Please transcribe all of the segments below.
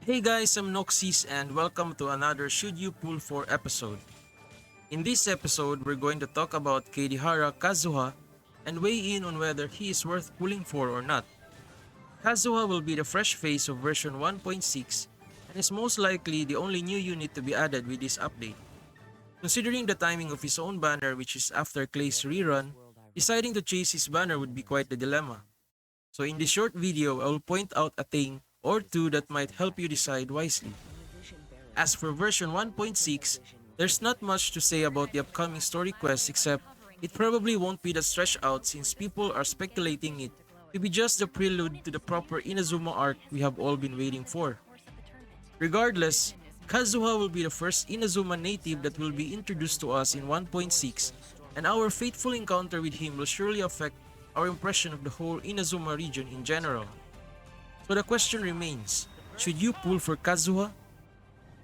Hey guys, I'm Noxys and welcome to another Should You Pull For episode. In this episode, we're going to talk about Kaedehara Kazuha and weigh in on whether he is worth pulling for or not. Kazuha will be the fresh face of version 1.6 and is most likely the only new unit to be added with this update. Considering the timing of his own banner, which is after Clay's rerun, deciding to chase his banner would be quite the dilemma. So in this short video, I will point out a thing or two that might help you decide wisely. As for version 1.6, there's not much to say about the upcoming story quest except it probably won't be that stretched out since people are speculating it to be just the prelude to the proper Inazuma arc we have all been waiting for. Regardless, Kazuha will be the first Inazuma native that will be introduced to us in 1.6, and our fateful encounter with him will surely affect our impression of the whole Inazuma region in general. So the question remains, should you pull for Kazuha?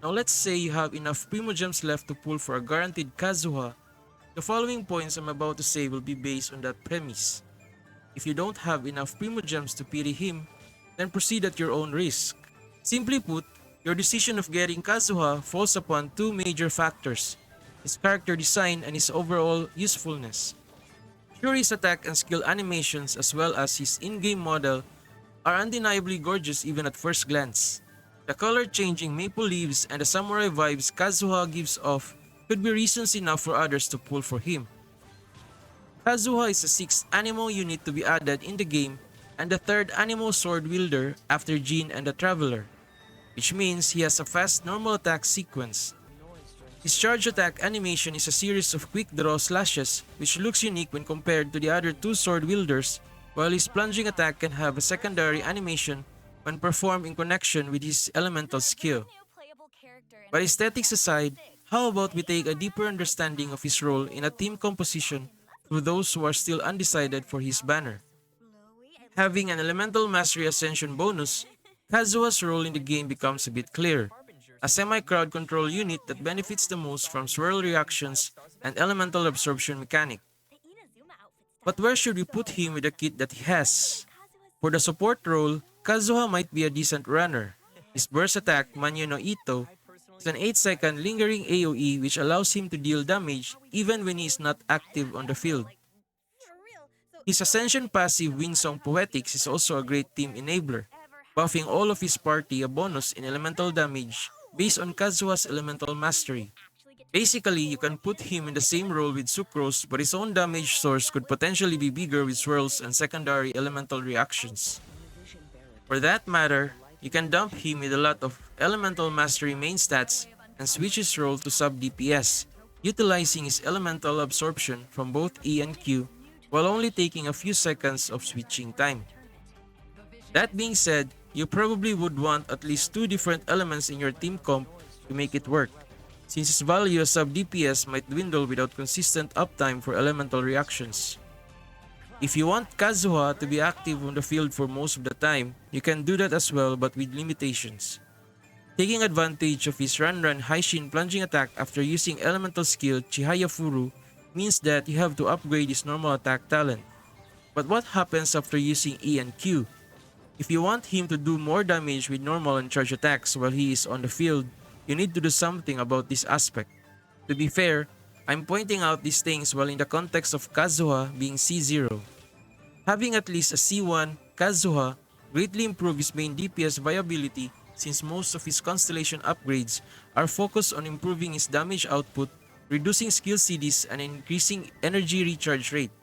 Now let's say you have enough Primogems left to pull for a guaranteed Kazuha. The following points I'm about to say will be based on that premise. If you don't have enough Primogems to pity him, then proceed at your own risk. Simply put, your decision of getting Kazuha falls upon two major factors: his character design and his overall usefulness. Sure, his attack and skill animations as well as his in-game model are undeniably gorgeous even at first glance. The color-changing maple leaves and the samurai vibes Kazuha gives off could be reasons enough for others to pull for him. Kazuha is the sixth Anemo unit to be added in the game and the third Anemo sword wielder after Jin and the Traveler, which means he has a fast normal attack sequence. His charge attack animation is a series of quick draw slashes which looks unique when compared to the other two sword wielders, while his plunging attack can have a secondary animation when performed in connection with his elemental skill. But aesthetics aside, how about we take a deeper understanding of his role in a team composition for those who are still undecided for his banner. Having an elemental mastery ascension bonus, Kazuha's role in the game becomes a bit clearer. A semi-crowd control unit that benefits the most from swirl reactions and elemental absorption mechanic. But where should we put him with the kit that he has? For the support role, Kazuha might be a decent runner. His burst attack, Manyo no Ito, is an 8-second lingering AoE which allows him to deal damage even when he is not active on the field. His Ascension passive Wingsong Poetics is also a great team enabler, buffing all of his party a bonus in elemental damage based on Kazuha's elemental mastery. Basically, you can put him in the same role with Sucrose, but his own damage source could potentially be bigger with swirls and secondary elemental reactions. For that matter, you can dump him with a lot of elemental mastery main stats and switch his role to sub DPS, utilizing his elemental absorption from both E and Q while only taking a few seconds of switching time. That being said, you probably would want at least two different elements in your team comp to make it work, since his value as sub DPS might dwindle without consistent uptime for elemental reactions. If you want Kazuha to be active on the field for most of the time, you can do that as well but with limitations. Taking advantage of his run high-shin plunging attack after using elemental skill Chihaya Furu means that you have to upgrade his normal attack talent. But what happens after using E and Q? If you want him to do more damage with normal and charge attacks while he is on the field, you need to do something about this aspect. To be fair, I'm pointing out these things while in the context of Kazuha being C0. Having at least a C1 Kazuha greatly improves his main DPS viability since most of his constellation upgrades are focused on improving his damage output, reducing skill CDs, and increasing energy recharge rate.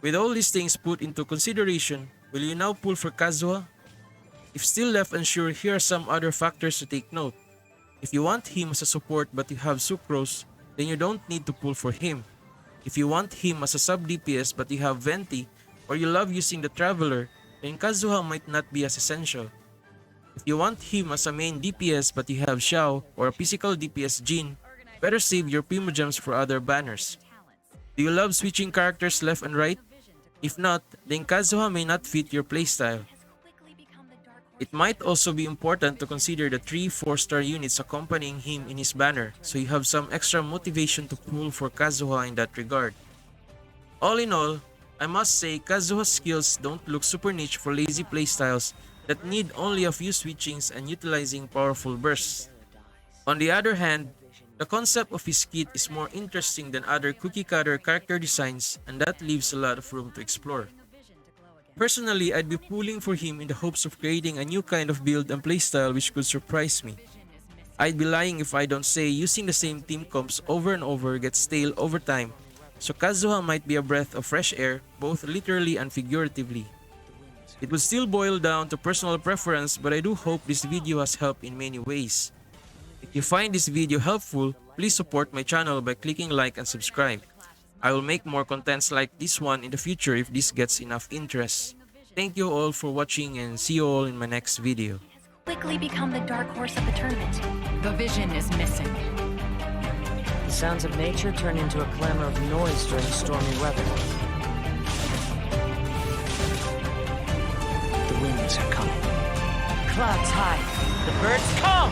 With all these things put into consideration, will you now pull for Kazuha? If still left unsure, here are some other factors to take note. If you want him as a support but you have Sucrose, then you don't need to pull for him. If you want him as a sub DPS but you have Venti, or you love using the Traveler, then Kazuha might not be as essential. If you want him as a main DPS but you have Xiao or a physical DPS Jin, better save your Primogems for other banners. Do you love switching characters left and right? If not, then Kazuha may not fit your playstyle. It might also be important to consider the 3 4-star units accompanying him in his banner, so you have some extra motivation to pull for Kazuha in that regard. All in all, I must say Kazuha's skills don't look super niche for lazy playstyles that need only a few switchings and utilizing powerful bursts. On the other hand, the concept of his kit is more interesting than other cookie-cutter character designs, and that leaves a lot of room to explore. Personally, I'd be pulling for him in the hopes of creating a new kind of build and playstyle which could surprise me. I'd be lying if I don't say using the same team comps over and over gets stale over time, so Kazuha might be a breath of fresh air, both literally and figuratively. It will still boil down to personal preference, but I do hope this video has helped in many ways. If you find this video helpful, please support my channel by clicking like and subscribe. I will make more contents like this one in the future if this gets enough interest. Thank you all for watching and see you all in my next video. Quickly become the dark horse of the tournament. The vision is missing. The sounds of nature turn into a clamor of noise during stormy weather. The winds are coming. Clouds high. The birds call!